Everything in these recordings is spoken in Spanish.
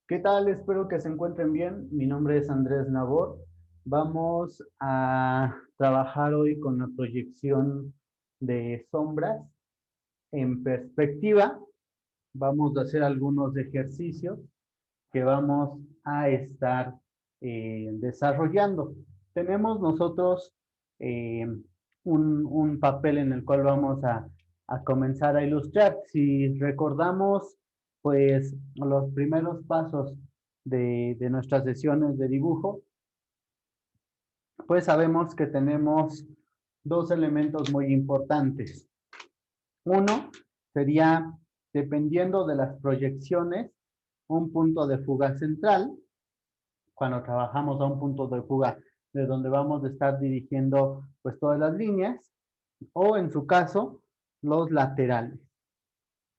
¿Qué tal? Espero que se encuentren bien. Mi nombre es Andrés Nabor. Vamos a trabajar hoy con la proyección de sombras en perspectiva. Vamos a hacer algunos ejercicios que vamos a estar desarrollando. Tenemos nosotros eh, un papel en el cual vamos a comenzar a ilustrar. Si recordamos, pues los primeros pasos de nuestras sesiones de dibujo, pues sabemos que tenemos dos elementos muy importantes. Uno sería, dependiendo de las proyecciones, un punto de fuga central, cuando trabajamos a un punto de fuga de donde vamos a estar dirigiendo pues todas las líneas, o en su caso, los laterales.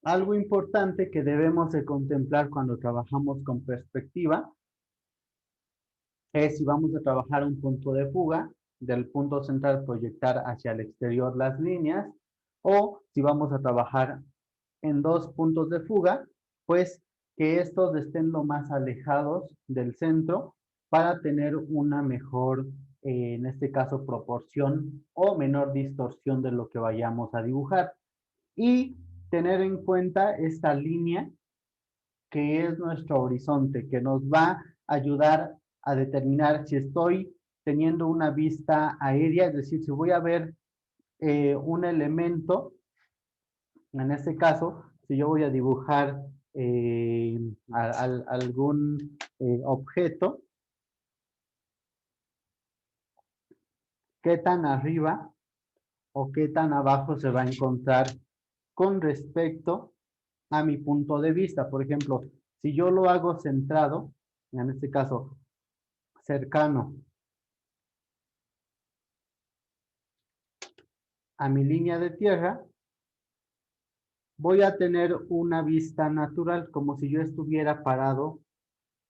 Algo importante que debemos de contemplar cuando trabajamos con perspectiva es si vamos a trabajar un punto de fuga, del punto central proyectar hacia el exterior las líneas, o si vamos a trabajar en dos puntos de fuga, pues que estos estén lo más alejados del centro para tener una mejor, en este caso, proporción o menor distorsión de lo que vayamos a dibujar. Y tener en cuenta esta línea que es nuestro horizonte, que nos va a ayudar a determinar si estoy teniendo una vista aérea, es decir, si voy a ver un elemento, en este caso, si yo voy a dibujar algún objeto, qué tan arriba o qué tan abajo se va a encontrar con respecto a mi punto de vista. Por ejemplo, si yo lo hago centrado, en este caso cercano a mi línea de tierra, voy a tener una vista natural, como si yo estuviera parado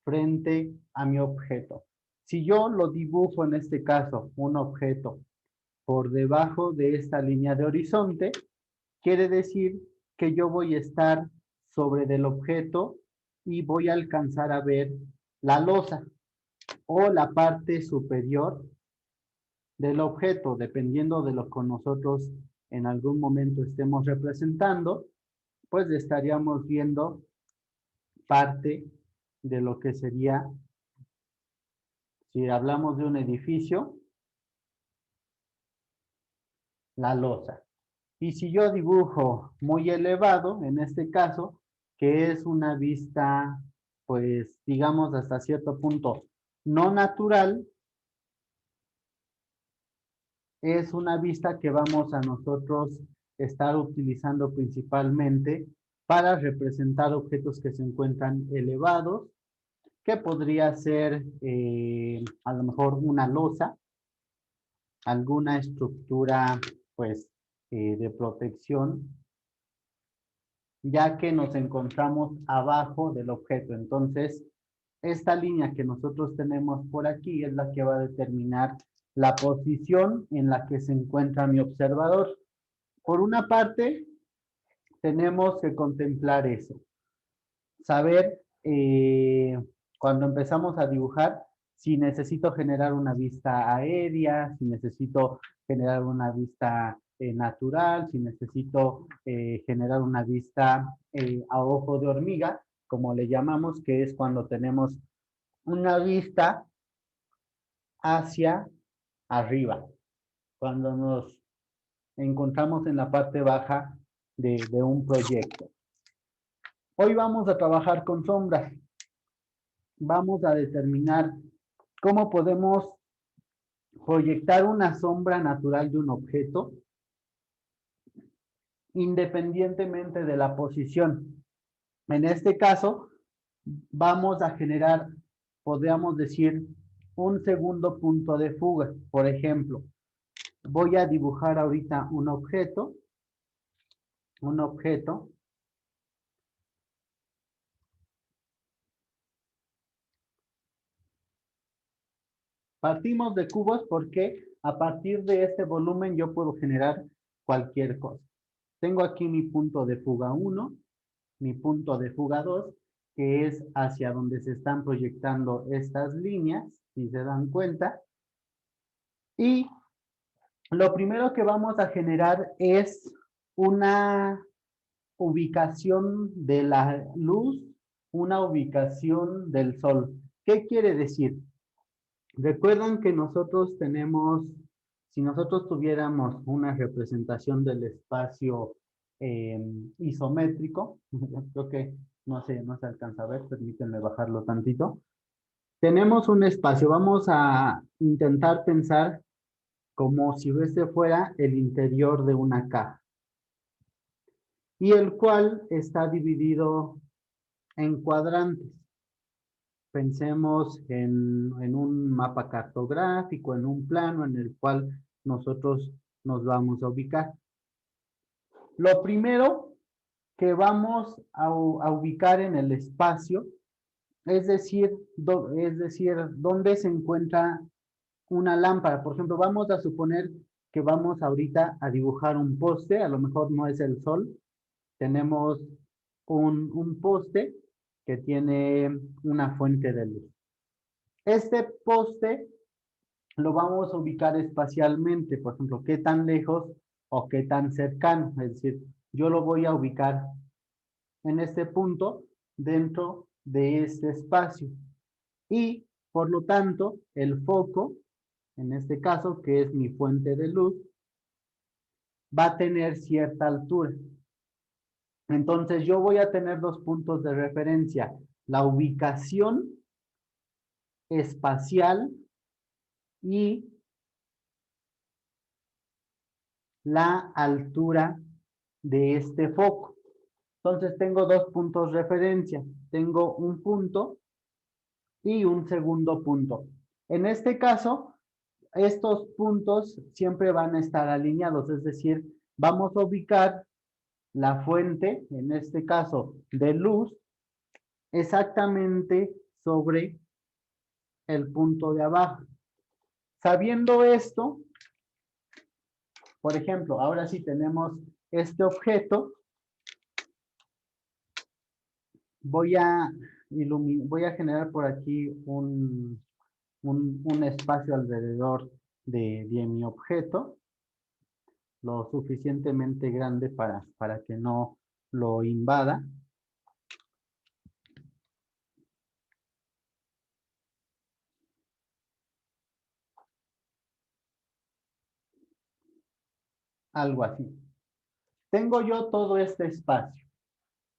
frente a mi objeto. Si yo lo dibujo, en este caso, un objeto por debajo de esta línea de horizonte, quiere decir que yo voy a estar sobre del objeto y voy a alcanzar a ver la losa o la parte superior del objeto, dependiendo de lo que nosotros en algún momento estemos representando, pues estaríamos viendo parte de lo que sería, si hablamos de un edificio, la losa. Y si yo dibujo muy elevado, en este caso, que es una vista, pues digamos hasta cierto punto no natural, es una vista que vamos a nosotros estar utilizando principalmente para representar objetos que se encuentran elevados, que podría ser a lo mejor una losa, alguna estructura pues de protección, ya que nos encontramos abajo del objeto. Entonces, esta línea que nosotros tenemos por aquí es la que va a determinar la posición en la que se encuentra mi observador. Por una parte, tenemos que contemplar eso, saber cuando empezamos a dibujar si necesito generar una vista aérea, si necesito generar una vista natural, si necesito generar una vista a ojo de hormiga, como le llamamos, que es cuando tenemos una vista hacia arriba, cuando nos encontramos en la parte baja de un proyecto. Hoy vamos a trabajar con sombras. Vamos a determinar cómo podemos proyectar una sombra natural de un objeto independientemente de la posición. En este caso, vamos a generar, podríamos decir, un segundo punto de fuga. Por ejemplo, voy a dibujar ahorita un objeto. Partimos de cubos porque a partir de este volumen yo puedo generar cualquier cosa. Tengo aquí mi punto de fuga 1, mi punto de fuga 2 que es hacia donde se están proyectando estas líneas, si se dan cuenta. Y lo primero que vamos a generar es una ubicación de la luz, una ubicación del sol. ¿Qué quiere decir? Recuerdan que nosotros tenemos, si nosotros tuviéramos una representación del espacio isométrico, creo que no se alcanza a ver, permítanme bajarlo tantito. Tenemos un espacio, vamos a intentar pensar como si este fuera el interior de una caja, y el cual está dividido en cuadrantes. Pensemos en un mapa cartográfico, en un plano en el cual nosotros nos vamos a ubicar. Lo primero que vamos a ubicar en el espacio, es decir, dónde se encuentra una lámpara. Por ejemplo, vamos a suponer que vamos ahorita a dibujar un poste, a lo mejor no es el sol, tenemos un poste que tiene una fuente de luz. Este poste lo vamos a ubicar espacialmente, por ejemplo, qué tan lejos o qué tan cercano, es decir, yo lo voy a ubicar en este punto dentro de este espacio. Y, por lo tanto, el foco, en este caso, que es mi fuente de luz, va a tener cierta altura. Entonces, yo voy a tener dos puntos de referencia: la ubicación espacial y la altura de este foco. Entonces, tengo dos puntos de referencia. Tengo un punto y un segundo punto. En este caso, estos puntos siempre van a estar alineados, es decir, vamos a ubicar la fuente, en este caso de luz, exactamente sobre el punto de abajo. Sabiendo esto, por ejemplo, ahora sí tenemos este objeto, voy a generar por aquí un espacio alrededor de mi objeto, lo suficientemente grande para que no lo invada. Algo así. Tengo yo todo este espacio.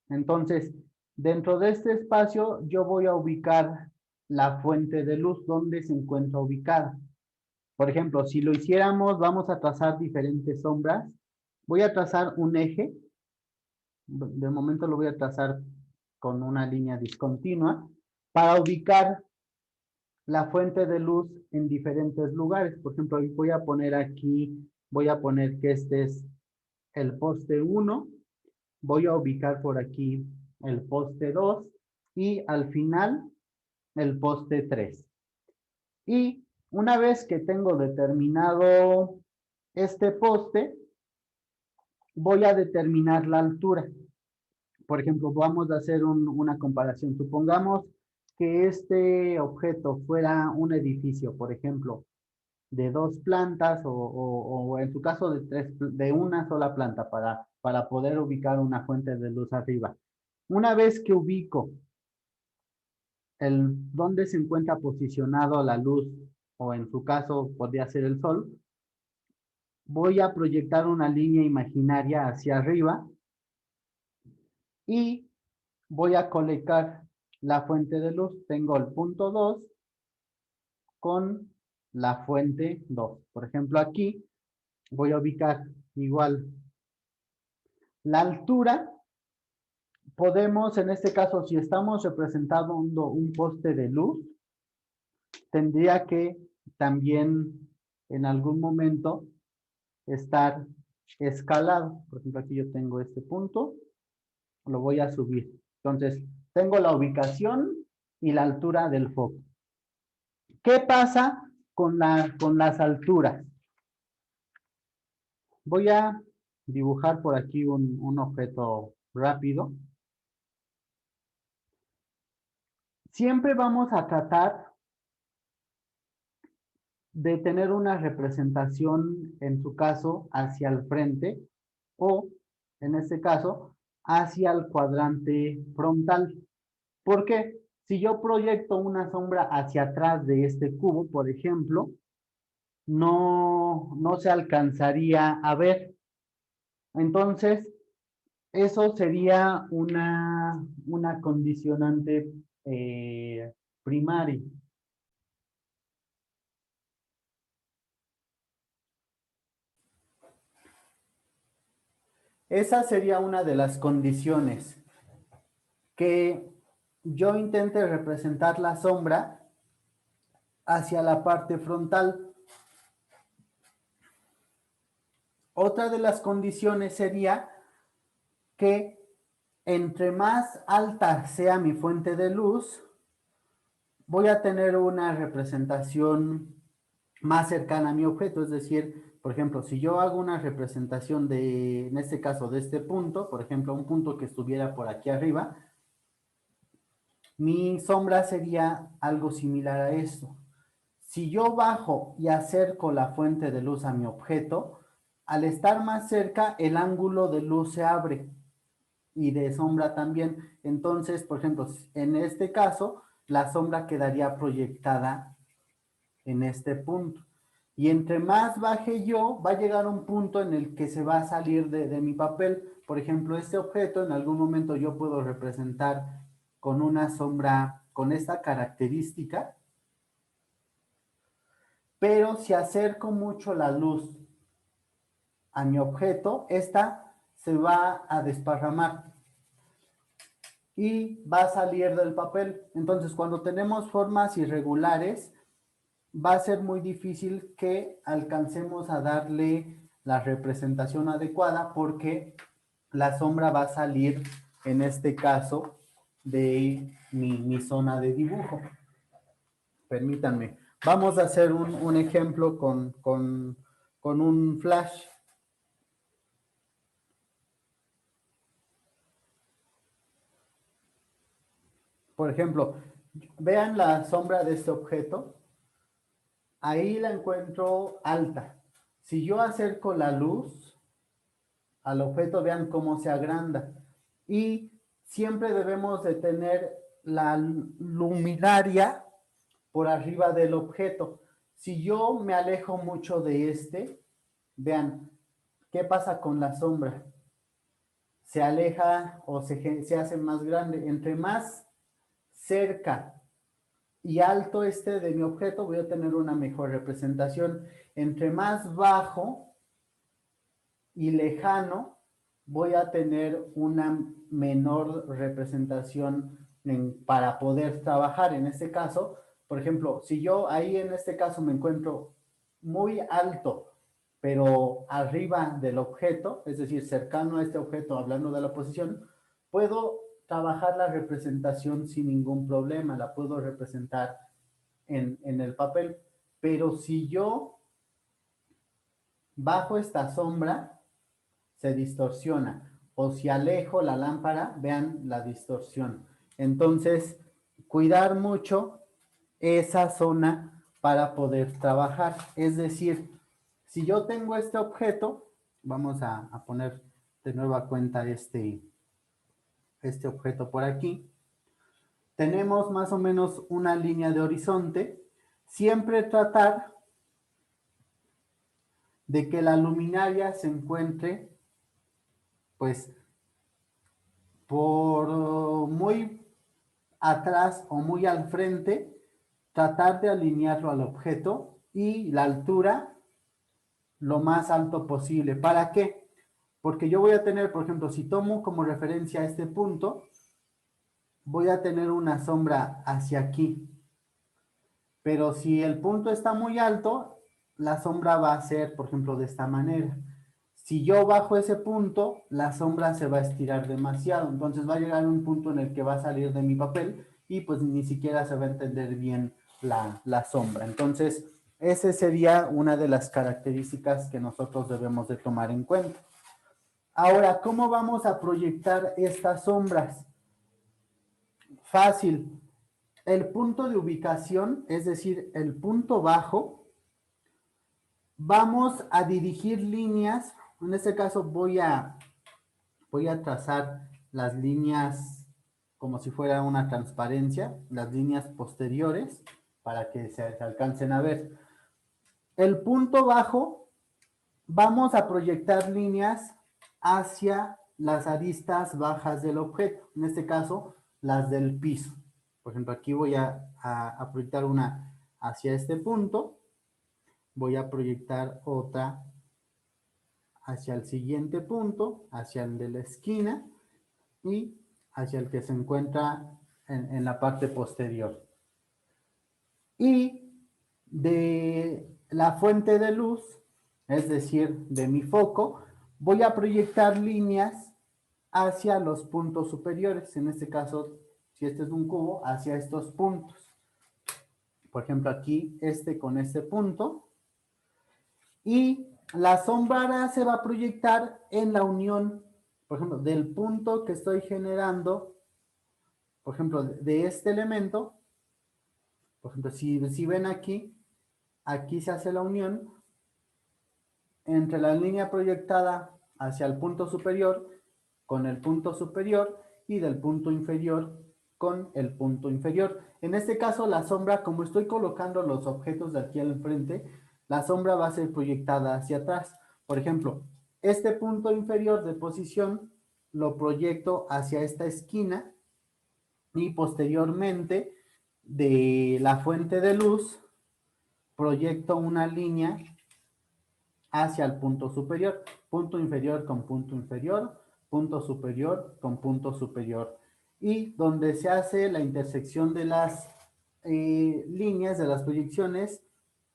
Entonces, dentro de este espacio, yo voy a ubicar la fuente de luz donde se encuentra ubicada. Por ejemplo, si lo hiciéramos, vamos a trazar diferentes sombras. Voy a trazar un eje. De momento lo voy a trazar con una línea discontinua para ubicar la fuente de luz en diferentes lugares. Por ejemplo, voy a poner aquí, voy a poner que este es el poste 1. Voy a ubicar por aquí el poste 2 y al final el poste 3. Y una vez que tengo determinado este poste, voy a determinar la altura. Por ejemplo, vamos a hacer una comparación. Supongamos que este objeto fuera un edificio, por ejemplo, de 2 plantas o en su caso de una sola planta para poder ubicar una fuente de luz arriba. Una vez que ubico dónde se encuentra posicionado la luz, o en su caso podría ser el sol, voy a proyectar una línea imaginaria hacia arriba y voy a colocar la fuente de luz. Tengo el punto 2 con la fuente 2. Por ejemplo, aquí voy a ubicar igual la altura. Podemos, en este caso, si estamos representando un poste de luz, tendría que también en algún momento estar escalado. Por ejemplo, aquí yo tengo este punto, lo voy a subir. Entonces, tengo la ubicación y la altura del foco. ¿Qué pasa con las alturas? Voy a dibujar por aquí un objeto rápido. Siempre vamos a tratar de tener una representación, en su caso, hacia el frente o, en este caso, hacia el cuadrante frontal. ¿Por qué? Si yo proyecto una sombra hacia atrás de este cubo, por ejemplo, no se alcanzaría a ver. Entonces, eso sería una condicionante primaria. Esa sería una de las condiciones, que yo intente representar la sombra hacia la parte frontal. Otra de las condiciones sería que entre más alta sea mi fuente de luz, voy a tener una representación más cercana a mi objeto. Es decir, por ejemplo, si yo hago una representación de, en este caso, de este punto, por ejemplo, un punto que estuviera por aquí arriba, mi sombra sería algo similar a esto. Si yo bajo y acerco la fuente de luz a mi objeto, al estar más cerca, el ángulo de luz se abre y de sombra también. Entonces, por ejemplo, en este caso, la sombra quedaría proyectada en este punto. Y entre más baje yo, va a llegar un punto en el que se va a salir de mi papel. Por ejemplo, este objeto en algún momento yo puedo representar con una sombra con esta característica, pero si acerco mucho la luz a mi objeto, esta se va a desparramar y va a salir del papel. Entonces, cuando tenemos formas irregulares, va a ser muy difícil que alcancemos a darle la representación adecuada, porque la sombra va a salir, en este caso, de mi zona de dibujo. Permítanme. Vamos a hacer un ejemplo con un flash. Por ejemplo, vean la sombra de este objeto. Ahí la encuentro alta. Si yo acerco la luz al objeto, vean cómo se agranda. Y siempre debemos de tener la luminaria por arriba del objeto. Si yo me alejo mucho de este, vean, ¿qué pasa con la sombra? Se aleja o se hace más grande. Entre más cerca y alto esté de mi objeto, voy a tener una mejor representación. Entre más bajo y lejano, voy a tener una menor representación para poder trabajar. En este caso, por ejemplo, si yo ahí en este caso me encuentro muy alto, pero arriba del objeto, es decir, cercano a este objeto, hablando de la posición, puedo trabajar la representación sin ningún problema, la puedo representar en el papel. Pero si yo bajo esta sombra, se distorsiona. O si alejo la lámpara, vean la distorsión. Entonces, cuidar mucho esa zona para poder trabajar. Es decir, si yo tengo este objeto, vamos a poner de nueva cuenta este objeto por aquí. Tenemos más o menos una línea de horizonte. Siempre tratar de que la luminaria se encuentre, pues, por muy atrás o muy al frente, tratar de alinearlo al objeto y la altura lo más alto posible. ¿Para qué? Porque yo voy a tener, por ejemplo, si tomo como referencia este punto, voy a tener una sombra hacia aquí. Pero si el punto está muy alto, la sombra va a ser, por ejemplo, de esta manera. Si yo bajo ese punto, la sombra se va a estirar demasiado. Entonces va a llegar un punto en el que va a salir de mi papel y pues ni siquiera se va a entender bien la sombra. Entonces, esa sería una de las características que nosotros debemos de tomar en cuenta. Ahora, ¿cómo vamos a proyectar estas sombras? Fácil. el punto de ubicación, es decir, el punto bajo, vamos a dirigir líneas. En este caso voy a trazar las líneas como si fuera una transparencia, las líneas posteriores, para que se alcancen a ver. El punto bajo, vamos a proyectar líneas hacia las aristas bajas del objeto, en este caso, las del piso. Por ejemplo, aquí voy a proyectar una hacia este punto, voy a proyectar otra hacia el siguiente punto, hacia el de la esquina y hacia el que se encuentra en la parte posterior. Y de la fuente de luz, es decir, de mi foco, voy a proyectar líneas hacia los puntos superiores. En este caso, si este es un cubo, hacia estos puntos. Por ejemplo, aquí este con este punto. Y la sombra se va a proyectar en la unión, por ejemplo, del punto que estoy generando, por ejemplo, de este elemento. Por ejemplo, si ven aquí, aquí se hace la unión entre la línea proyectada hacia el punto superior con el punto superior y del punto inferior con el punto inferior. En este caso, la sombra, como estoy colocando los objetos de aquí al frente, la sombra va a ser proyectada hacia atrás. Por ejemplo, este punto inferior de posición lo proyecto hacia esta esquina y posteriormente de la fuente de luz proyecto una línea hacia el punto superior, punto inferior con punto inferior, punto superior con punto superior. Y donde se hace la intersección de las líneas, de las proyecciones,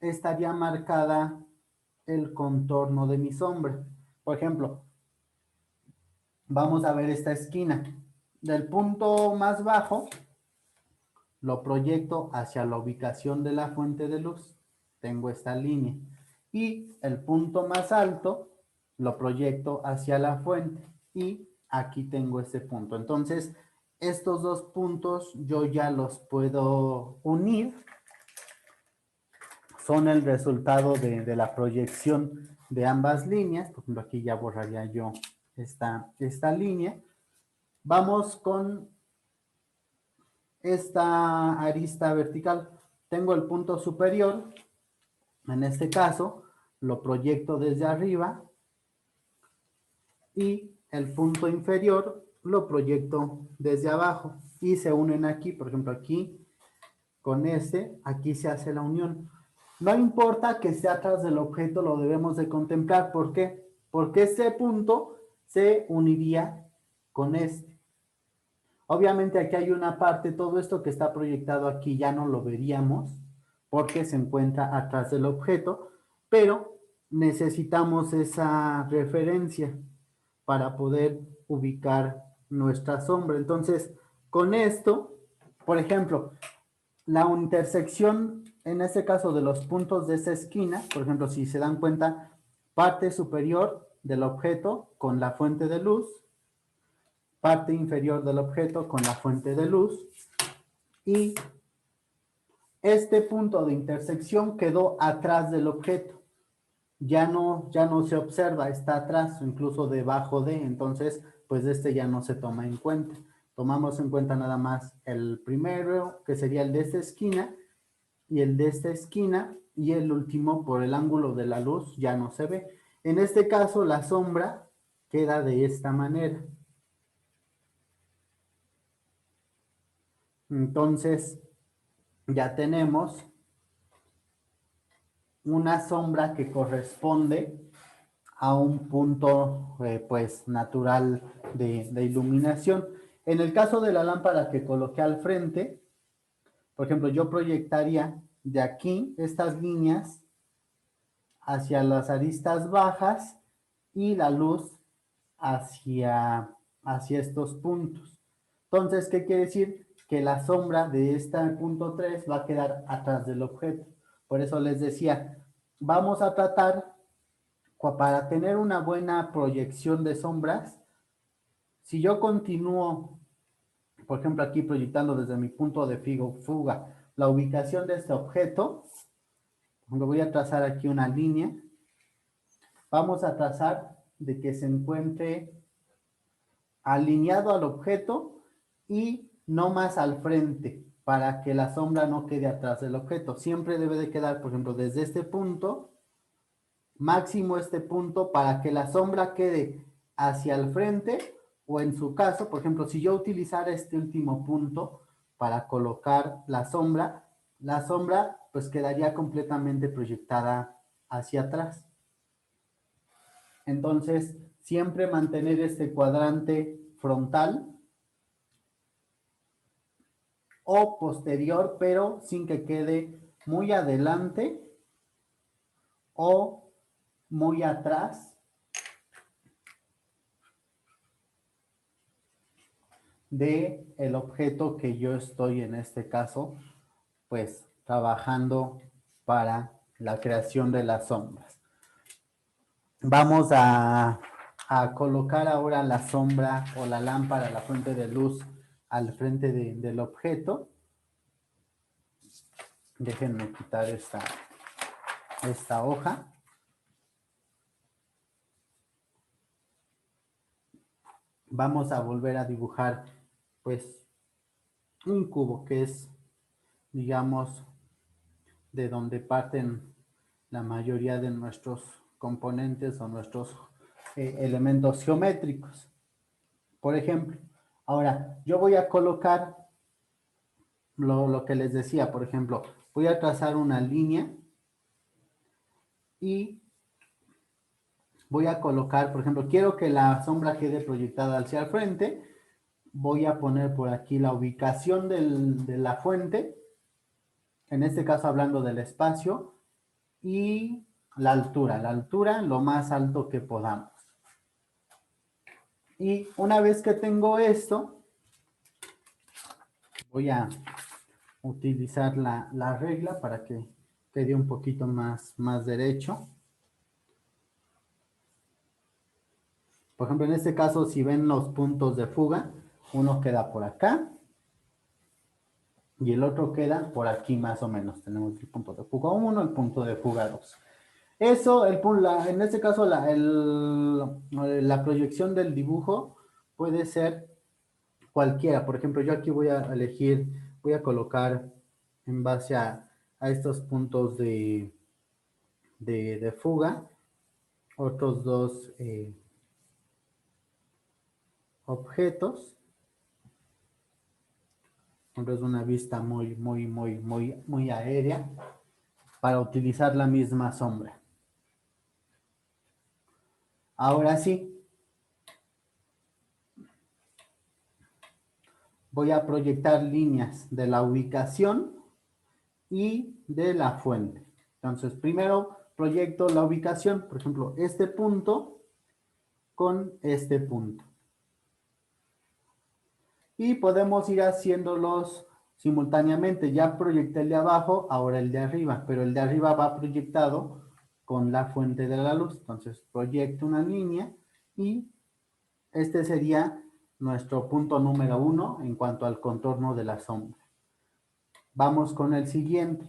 estaría marcada el contorno de mi sombra. Por ejemplo, vamos a ver esta esquina. Del punto más bajo, lo proyecto hacia la ubicación de la fuente de luz. Tengo esta línea. Y el punto más alto lo proyecto hacia la fuente. Y aquí tengo ese punto. Entonces, estos dos puntos yo ya los puedo unir. Son el resultado de la proyección de ambas líneas. Por ejemplo, aquí ya borraría yo esta línea. Vamos con esta arista vertical. Tengo el punto superior, en este caso, lo proyecto desde arriba y el punto inferior lo proyecto desde abajo y se unen aquí, por ejemplo, aquí con este, aquí se hace la unión. No importa que esté atrás del objeto, lo debemos de contemplar. ¿Por qué? Porque este punto se uniría con este. Obviamente aquí hay una parte, todo esto que está proyectado aquí ya no lo veríamos porque se encuentra atrás del objeto, pero necesitamos esa referencia para poder ubicar nuestra sombra. Entonces, con esto, por ejemplo, la intersección, en este caso de los puntos de esa esquina, por ejemplo, si se dan cuenta, parte superior del objeto con la fuente de luz, parte inferior del objeto con la fuente de luz y este punto de intersección quedó atrás del objeto. Ya no se observa, está atrás, incluso debajo de, entonces pues este ya no se toma en cuenta. Tomamos en cuenta nada más el primero, que sería el de esta esquina, y el de esta esquina, y el último por el ángulo de la luz ya no se ve. En este caso la sombra queda de esta manera. Entonces, ya tenemos una sombra que corresponde a un punto pues natural de iluminación. En el caso de la lámpara que coloqué al frente, por ejemplo, yo proyectaría de aquí estas líneas hacia las aristas bajas y la luz hacia estos puntos. Entonces, ¿qué quiere decir? Que la sombra de este punto 3 va a quedar atrás del objeto. Por eso les decía, vamos a tratar, para tener una buena proyección de sombras, si yo continúo por ejemplo, aquí proyectando desde mi punto de fuga, la ubicación de este objeto, lo voy a trazar aquí una línea. Vamos a trazar de que se encuentre alineado al objeto y no más al frente, para que la sombra no quede atrás del objeto. Siempre debe de quedar, por ejemplo, desde este punto, máximo este punto, para que la sombra quede hacia el frente, o en su caso, por ejemplo, si yo utilizara este último punto para colocar la sombra pues quedaría completamente proyectada hacia atrás. Entonces, siempre mantener este cuadrante frontal o posterior, pero sin que quede muy adelante o muy atrás de el objeto que yo estoy en este caso, pues trabajando para la creación de las sombras. Vamos a colocar ahora la sombra o la lámpara, la fuente de luz al frente del objeto. Déjenme quitar esta hoja. Vamos a volver a dibujar pues un cubo que es, digamos, de donde parten la mayoría de nuestros componentes o nuestros elementos geométricos. Por ejemplo, ahora yo voy a colocar lo que les decía, por ejemplo, voy a trazar una línea y voy a colocar, por ejemplo, quiero que la sombra quede proyectada hacia el frente, voy a poner por aquí la ubicación de la fuente, en este caso hablando del espacio, y la altura lo más alto que podamos. Y una vez que tengo esto, voy a utilizar la regla para que quede un poquito más derecho. Por ejemplo, en este caso, si ven los puntos de fuga, uno queda por acá y el otro queda por aquí más o menos. Tenemos el punto de fuga 1, el punto de fuga 2. Eso, en este caso, la proyección del dibujo puede ser cualquiera. Por ejemplo, yo aquí voy a elegir, voy a colocar en base a estos puntos de fuga, otros dos objetos. Es una vista muy aérea para utilizar la misma sombra. Ahora sí, voy a proyectar líneas de la ubicación y de la fuente. Entonces, primero proyecto la ubicación, por ejemplo, este punto con este punto. Y podemos ir haciéndolos simultáneamente. Ya proyecté el de abajo, ahora el de arriba, pero el de arriba va proyectado con la fuente de la luz. Entonces, proyecto una línea y este sería nuestro punto número 1 en cuanto al contorno de la sombra. Vamos con el siguiente.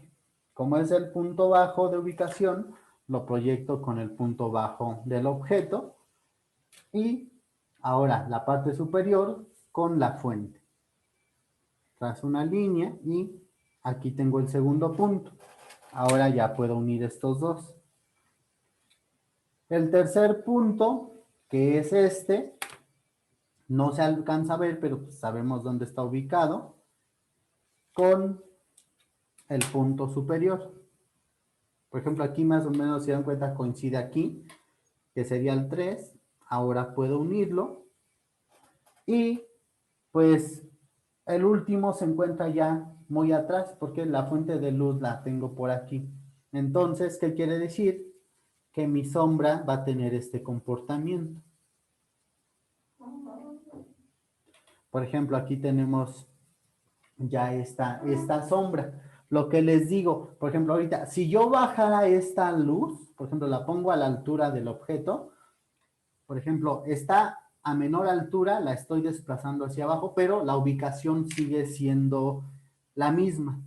Como es el punto bajo de ubicación, lo proyecto con el punto bajo del objeto. Y ahora la parte superior con la fuente. Trazo una línea y aquí tengo el segundo punto. Ahora ya puedo unir estos dos. El tercer punto, que es este, no se alcanza a ver, pero pues sabemos dónde está ubicado, con el punto superior. Por ejemplo, aquí más o menos, si dan cuenta, coincide aquí, que sería el 3. Ahora puedo unirlo. Y pues el último se encuentra ya muy atrás, porque la fuente de luz la tengo por aquí. Entonces, ¿qué quiere decir? Que mi sombra va a tener este comportamiento. Por ejemplo, aquí tenemos ya esta sombra. Lo que les digo, por ejemplo, ahorita, si yo bajara esta luz, por ejemplo, la pongo a la altura del objeto, por ejemplo, está a menor altura la estoy desplazando hacia abajo, pero la ubicación sigue siendo la misma.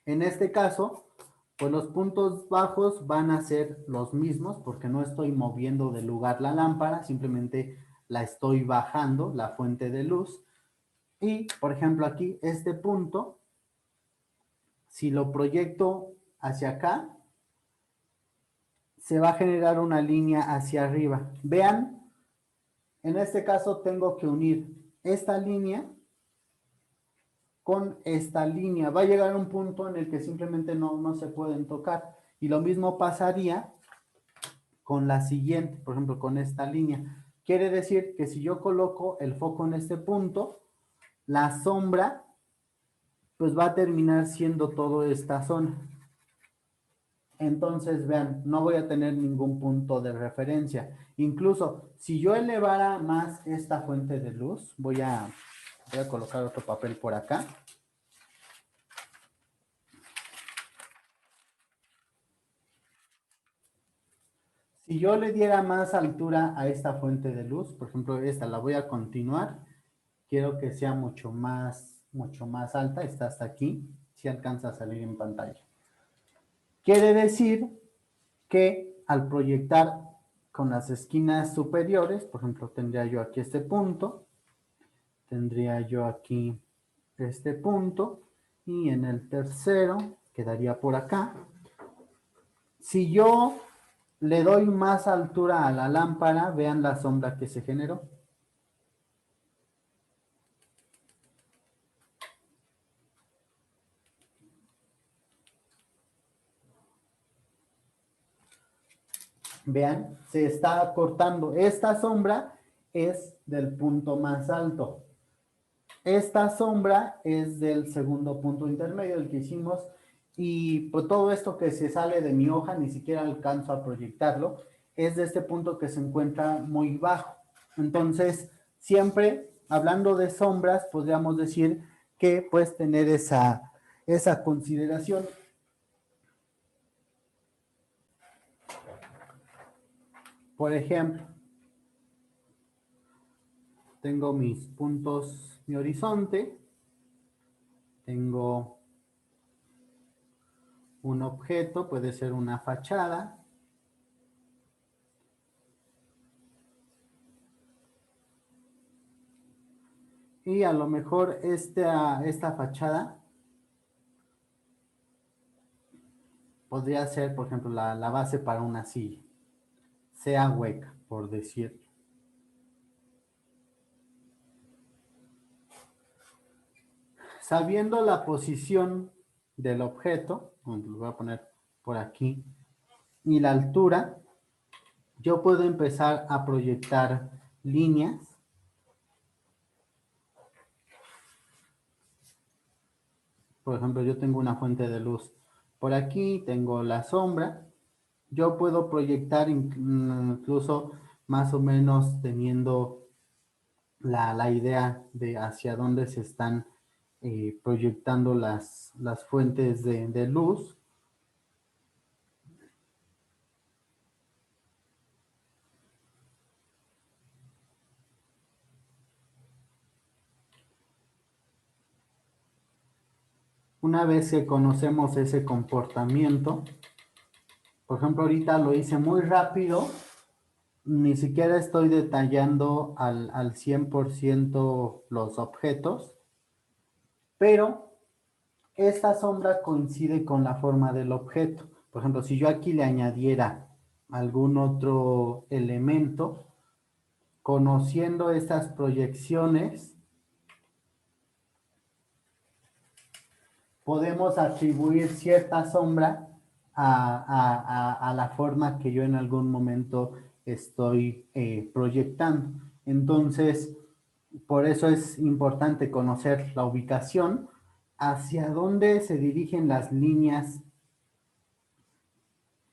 En este caso, pues los puntos bajos van a ser los mismos porque no estoy moviendo de lugar la lámpara, simplemente la estoy bajando, la fuente de luz. Y, por ejemplo, aquí, este punto, si lo proyecto hacia acá, se va a generar una línea hacia arriba. Vean, en este caso tengo que unir esta línea con esta línea. Va a llegar un punto en el que simplemente no se pueden tocar. Y lo mismo pasaría con la siguiente, por ejemplo, con esta línea. Quiere decir que si yo coloco el foco en este punto, la sombra pues va a terminar siendo toda esta zona. Entonces, vean, no voy a tener ningún punto de referencia. Incluso, si yo elevara más esta fuente de luz, voy a colocar otro papel por acá. Si yo le diera más altura a esta fuente de luz, por ejemplo, esta la voy a continuar. Quiero que sea mucho más alta, está hasta aquí, si alcanza a salir en pantalla. Quiere decir que al proyectar con las esquinas superiores, por ejemplo, tendría yo aquí este punto, tendría yo aquí este punto, y en el tercero quedaría por acá. Si yo le doy más altura a la lámpara, vean la sombra que se generó. Vean, se está cortando. Esta sombra es del punto más alto. Esta sombra es del segundo punto intermedio, el que hicimos. Y pues todo esto que se sale de mi hoja, ni siquiera alcanzo a proyectarlo, es de este punto que se encuentra muy bajo. Entonces, siempre hablando de sombras, podríamos decir que puedes tener esa consideración. Por ejemplo, tengo mis puntos, mi horizonte, tengo un objeto, puede ser una fachada, y a lo mejor esta fachada podría ser, por ejemplo, la base para una silla, sea hueca, por decirlo. Sabiendo la posición del objeto, lo voy a poner por aquí, y la altura, yo puedo empezar a proyectar líneas. Por ejemplo, yo tengo una fuente de luz por aquí, tengo la sombra. Yo puedo proyectar incluso más o menos teniendo la idea de hacia dónde se están proyectando las fuentes de luz. Una vez que conocemos ese comportamiento, por ejemplo, ahorita lo hice muy rápido, ni siquiera estoy detallando al 100% los objetos, pero esta sombra coincide con la forma del objeto. Por ejemplo, si yo aquí le añadiera algún otro elemento, conociendo estas proyecciones, podemos atribuir cierta sombra a la forma que yo en algún momento estoy proyectando. Entonces, por eso es importante conocer la ubicación, hacia dónde se dirigen las líneas,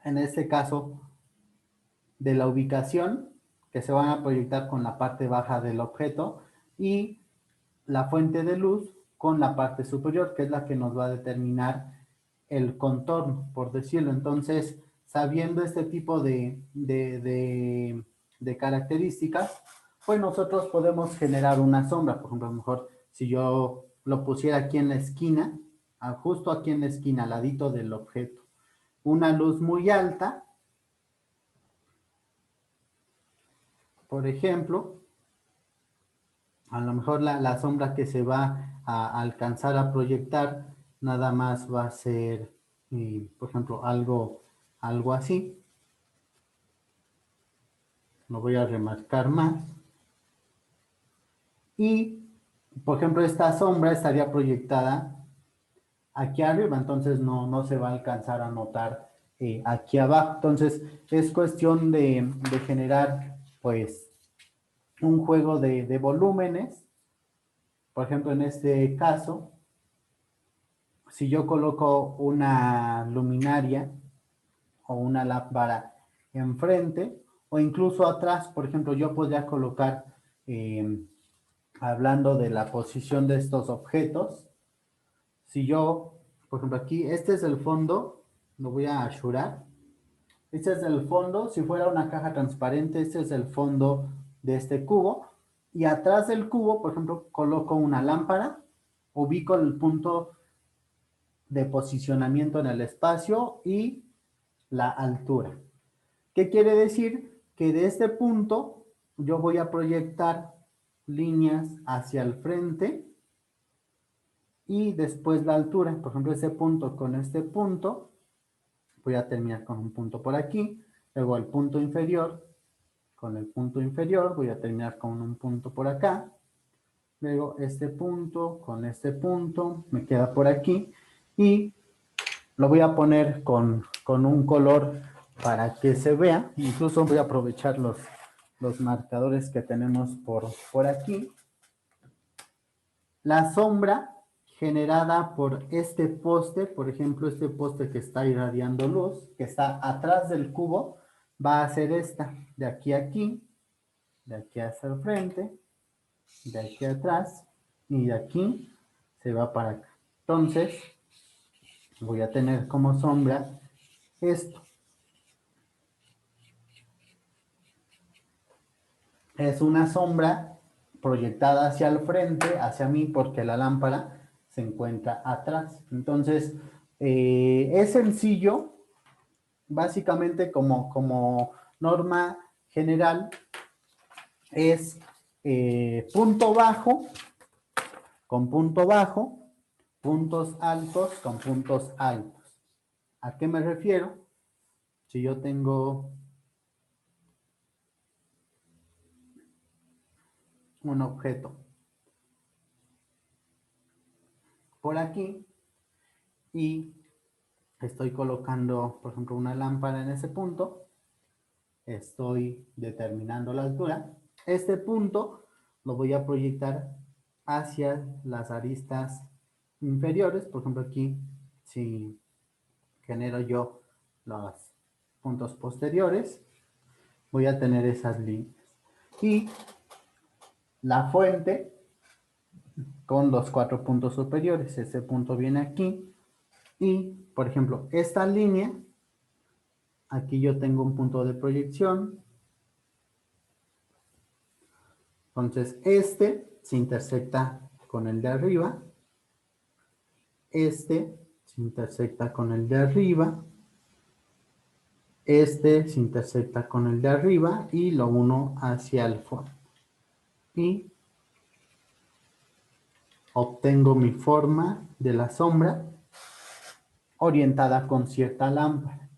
en este caso, de la ubicación, que se van a proyectar con la parte baja del objeto, y la fuente de luz con la parte superior, que es la que nos va a determinar el contorno, por decirlo. Entonces, sabiendo este tipo de características, pues nosotros podemos generar una sombra. Por ejemplo, a lo mejor si yo lo pusiera aquí en la esquina, justo aquí en la esquina, al ladito del objeto, una luz muy alta, por ejemplo, a lo mejor la sombra que se va a alcanzar a proyectar nada más va a ser, por ejemplo, algo así. Lo voy a remarcar más. Y, por ejemplo, esta sombra estaría proyectada aquí arriba, entonces no se va a alcanzar a notar aquí abajo. Entonces, es cuestión de generar, pues, un juego de volúmenes. Por ejemplo, en este caso, si yo coloco una luminaria o una lámpara enfrente, o incluso atrás, por ejemplo, yo podría colocar, hablando de la posición de estos objetos, si yo, por ejemplo, aquí, este es el fondo, lo voy a ashurar. Este es el fondo, si fuera una caja transparente, este es el fondo de este cubo. Y atrás del cubo, por ejemplo, coloco una lámpara, ubico el punto de posicionamiento en el espacio y la altura. ¿Qué quiere decir? Que de este punto yo voy a proyectar líneas hacia el frente y después la altura. Por ejemplo, este punto con este punto, voy a terminar con un punto por aquí, luego el punto inferior, con el punto inferior, voy a terminar con un punto por acá, luego este punto con este punto, me queda por aquí, y lo voy a poner con un color para que se vea. Incluso voy a aprovechar los marcadores que tenemos por aquí. La sombra generada por este poste, por ejemplo, este poste que está irradiando luz, que está atrás del cubo, va a ser esta, de aquí a aquí, de aquí hacia el frente, de aquí atrás, y de aquí se va para acá. Entonces, voy a tener como sombra esto. Es una sombra proyectada hacia el frente, hacia mí, porque la lámpara se encuentra atrás. Entonces, es sencillo, básicamente como norma general, es punto bajo con punto bajo, puntos altos con puntos altos. ¿A qué me refiero? Si yo tengo un objeto por aquí y estoy colocando, por ejemplo, una lámpara en ese punto, estoy determinando la altura. Este punto lo voy a proyectar hacia las aristas inferiores. Por ejemplo, aquí, si genero yo los puntos posteriores, voy a tener esas líneas. Y la fuente con los 4 puntos superiores. Ese punto viene aquí. Y, por ejemplo, esta línea, aquí yo tengo un punto de proyección. Entonces, este se intersecta con el de arriba. Este se intersecta con el de arriba. Este se intersecta con el de arriba y lo uno hacia el fondo. Y obtengo mi forma de la sombra orientada con cierta lámpara.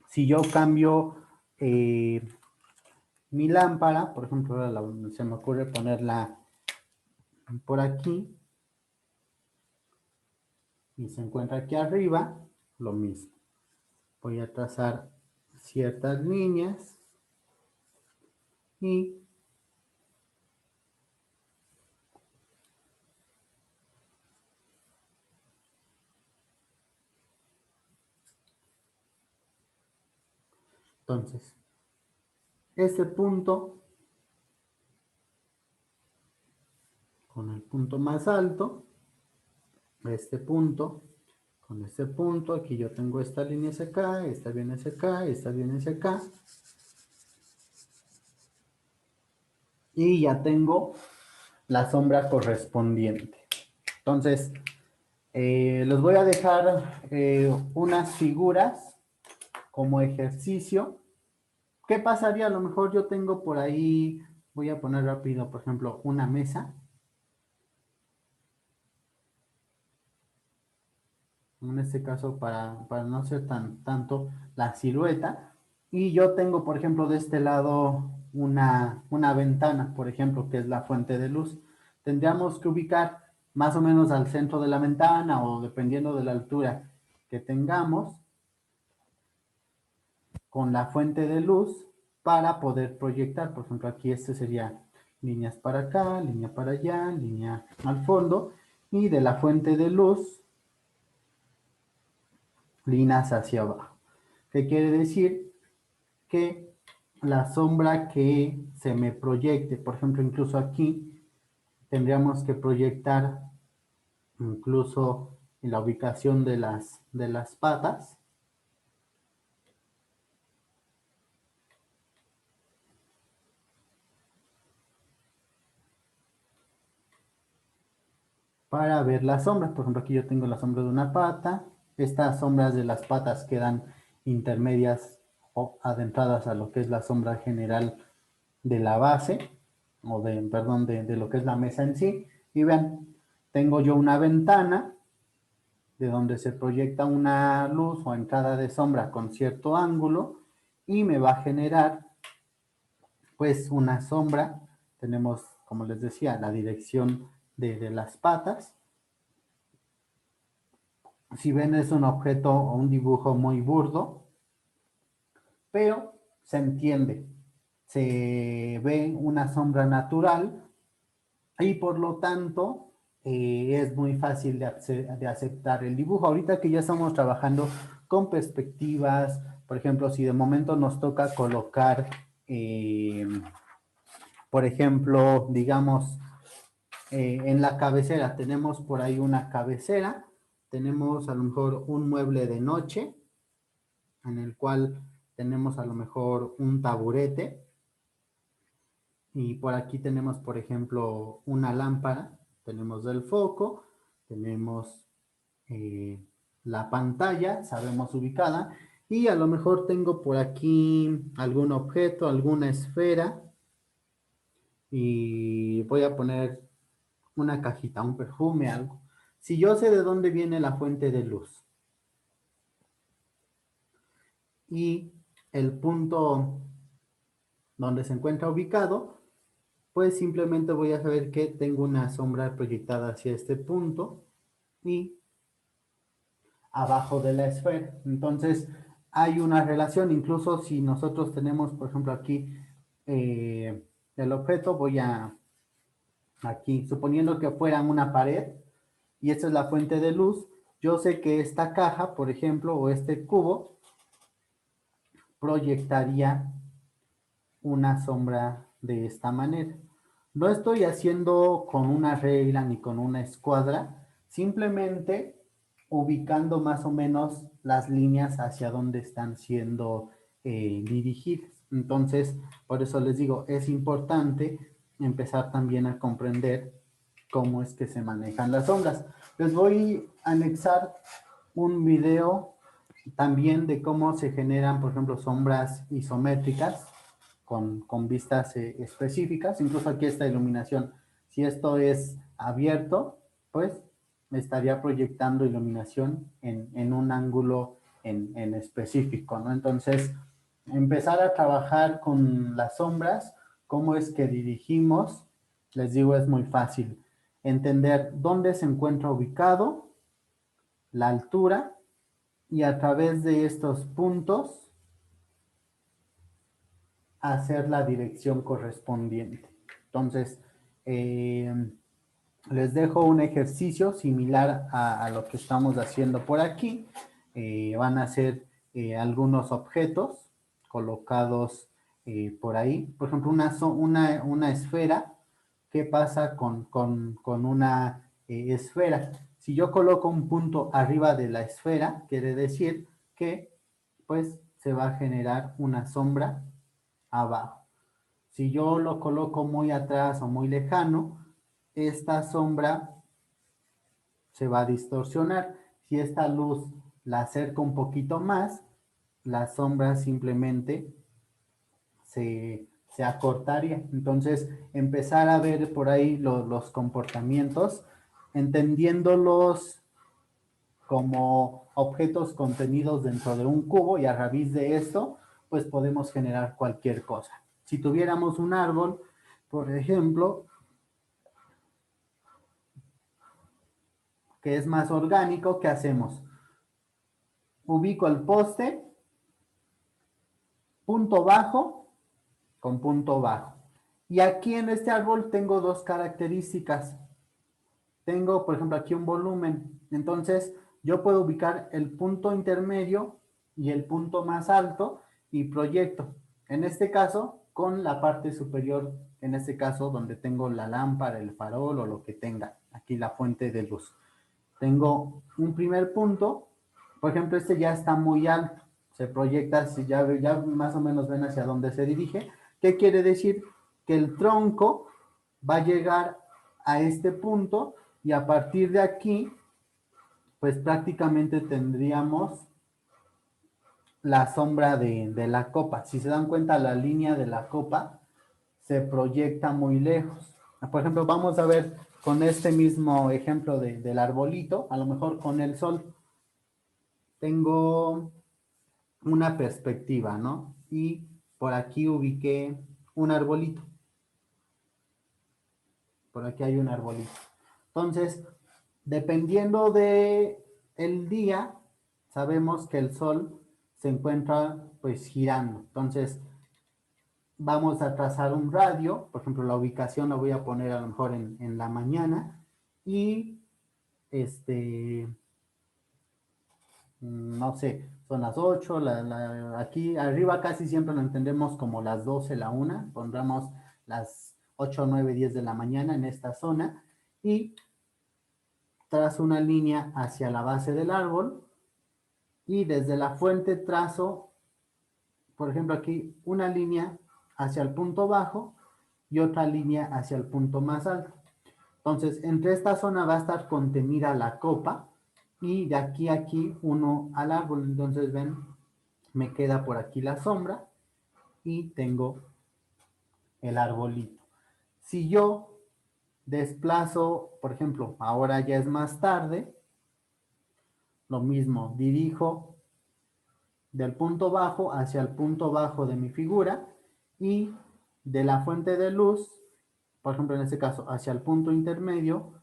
Si yo cambio mi lámpara, por ejemplo, se me ocurre ponerla por aquí y se encuentra aquí arriba, lo mismo. Voy a trazar ciertas líneas y entonces este punto con el punto más alto, este punto con este punto, aquí yo tengo esta línea hacia acá, esta viene hacia acá, esta viene hacia acá. y ya tengo la sombra correspondiente. Entonces, les voy a dejar unas figuras como ejercicio. ¿Qué pasaría? A lo mejor yo tengo por ahí, voy a poner rápido, por ejemplo, una mesa. En este caso, para no hacer tanto la silueta. Y yo tengo, por ejemplo, de este lado una ventana, por ejemplo, que es la fuente de luz. Tendríamos que ubicar más o menos al centro de la ventana o dependiendo de la altura que tengamos con la fuente de luz para poder proyectar. Por ejemplo, aquí este sería líneas para acá, línea para allá, línea al fondo. Y de la fuente de luz, líneas hacia abajo. ¿Qué quiere decir? Que la sombra que se me proyecte, por ejemplo, incluso aquí, tendríamos que proyectar incluso en la ubicación de las patas. Para ver las sombras. Por ejemplo, aquí yo tengo la sombra de una pata. Estas sombras de las patas quedan intermedias o adentradas a lo que es la sombra general de la base, o perdón, de lo que es la mesa en sí. Y vean, tengo yo una ventana de donde se proyecta una luz o entrada de sombra con cierto ángulo y me va a generar pues una sombra. Tenemos, como les decía, la dirección de las patas. Si ven, es un objeto o un dibujo muy burdo, pero se entiende. Se ve una sombra natural y por lo tanto es muy fácil de aceptar el dibujo. Ahorita que ya estamos trabajando con perspectivas, por ejemplo, si de momento nos toca colocar, por ejemplo, digamos, en la cabecera, tenemos por ahí una cabecera, tenemos a lo mejor un mueble de noche, en el cual tenemos a lo mejor un taburete, y por aquí tenemos, por ejemplo, una lámpara, tenemos el foco, tenemos la pantalla, sabemos ubicada, y a lo mejor tengo por aquí algún objeto, alguna esfera, y voy a poner una cajita, un perfume, algo. Si yo sé de dónde viene la fuente de luz y el punto donde se encuentra ubicado, pues simplemente voy a saber que tengo una sombra proyectada hacia este punto y abajo de la esfera. Entonces, hay una relación, incluso si nosotros tenemos, por ejemplo, aquí el objeto, voy a, aquí, suponiendo que fuera una pared, y esta es la fuente de luz, yo sé que esta caja, por ejemplo, o este cubo, proyectaría una sombra de esta manera. No estoy haciendo con una regla ni con una escuadra, simplemente ubicando más o menos las líneas hacia donde están siendo dirigidas. Entonces, por eso les digo, es importante empezar también a comprender cómo es que se manejan las sombras. Les voy a anexar un video también de cómo se generan, por ejemplo, sombras isométricas con vistas específicas. Incluso aquí esta iluminación, si esto es abierto, pues me estaría proyectando iluminación en un ángulo en específico, ¿no? Entonces, empezar a trabajar con las sombras, cómo es que dirigimos, les digo, es muy fácil. Entender dónde se encuentra ubicado, la altura, y a través de estos puntos hacer la dirección correspondiente. Entonces, les dejo un ejercicio similar a lo que estamos haciendo por aquí. Van a ser algunos objetos colocados por ahí. Por ejemplo, una esfera. ¿Qué pasa con una esfera? Si yo coloco un punto arriba de la esfera, quiere decir que pues se va a generar una sombra abajo. Si yo lo coloco muy atrás o muy lejano, esta sombra se va a distorsionar. Si esta luz la acerco un poquito más, la sombra simplemente se acortaría. Entonces, empezar a ver por ahí los comportamientos, entendiéndolos como objetos contenidos dentro de un cubo, y a raíz de esto, pues podemos generar cualquier cosa. Si tuviéramos un árbol, por ejemplo, que es más orgánico, ¿qué hacemos? Ubico el poste, punto bajo con punto bajo. Y aquí en este árbol tengo dos características. Tengo, por ejemplo, aquí un volumen. Entonces, yo puedo ubicar el punto intermedio y el punto más alto y proyecto. En este caso, con la parte superior, en este caso, donde tengo la lámpara, el farol o lo que tenga. Aquí la fuente de luz. Tengo un primer punto. Por ejemplo, este ya está muy alto. Se proyecta, si ya más o menos ven hacia dónde se dirige. ¿Qué quiere decir? Que el tronco va a llegar a este punto y a partir de aquí, pues prácticamente tendríamos la sombra de la copa. Si se dan cuenta, la línea de la copa se proyecta muy lejos. Por ejemplo, vamos a ver con este mismo ejemplo del arbolito, a lo mejor con el sol. Tengo una perspectiva, ¿no? Y por aquí ubiqué un arbolito. Por aquí hay un arbolito. Entonces, dependiendo de el día, sabemos que el sol se encuentra pues girando. Entonces, vamos a trazar un radio, por ejemplo, la ubicación la voy a poner a lo mejor en la mañana y no sé, son las 8, aquí arriba casi siempre lo entendemos como las 12, la 1, pondremos las 8, 9, 10 de la mañana en esta zona y trazo una línea hacia la base del árbol y desde la fuente trazo, por ejemplo aquí, una línea hacia el punto bajo y otra línea hacia el punto más alto. Entonces, entre esta zona va a estar contenida la copa y de aquí a aquí uno al árbol. Entonces, ven, me queda por aquí la sombra y tengo el arbolito. Si yo desplazo, por ejemplo, ahora ya es más tarde, lo mismo, dirijo del punto bajo hacia el punto bajo de mi figura y de la fuente de luz, por ejemplo en este caso, hacia el punto intermedio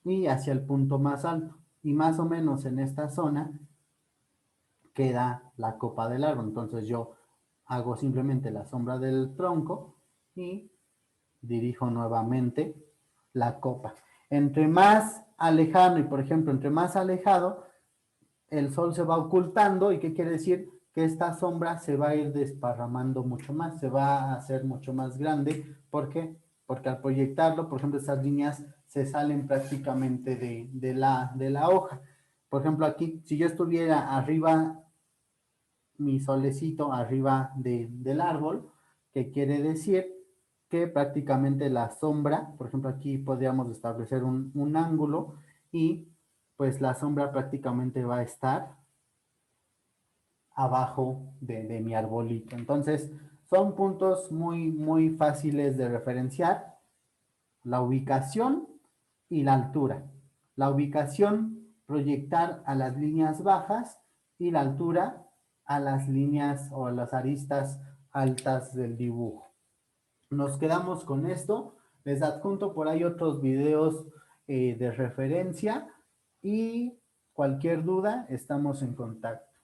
y hacia el punto más alto. Y más o menos en esta zona queda la copa del árbol. Entonces yo hago simplemente la sombra del tronco y dirijo nuevamente la copa. Entre más alejado, y por ejemplo, entre más alejado, el sol se va ocultando. ¿Y qué quiere decir? Que esta sombra se va a ir desparramando mucho más, se va a hacer mucho más grande. ¿Por qué? Porque al proyectarlo, por ejemplo, estas líneas se salen prácticamente de la hoja. Por ejemplo, aquí, si yo estuviera arriba, mi solecito arriba del árbol, ¿qué quiere decir? Que prácticamente la sombra, por ejemplo, aquí podríamos establecer un ángulo y pues la sombra prácticamente va a estar abajo de mi arbolito. Entonces, son puntos muy, muy fáciles de referenciar. La ubicación y la altura. La ubicación, proyectar a las líneas bajas y la altura a las líneas o a las aristas altas del dibujo. Nos quedamos con esto. Les adjunto por ahí otros videos de referencia y cualquier duda, estamos en contacto.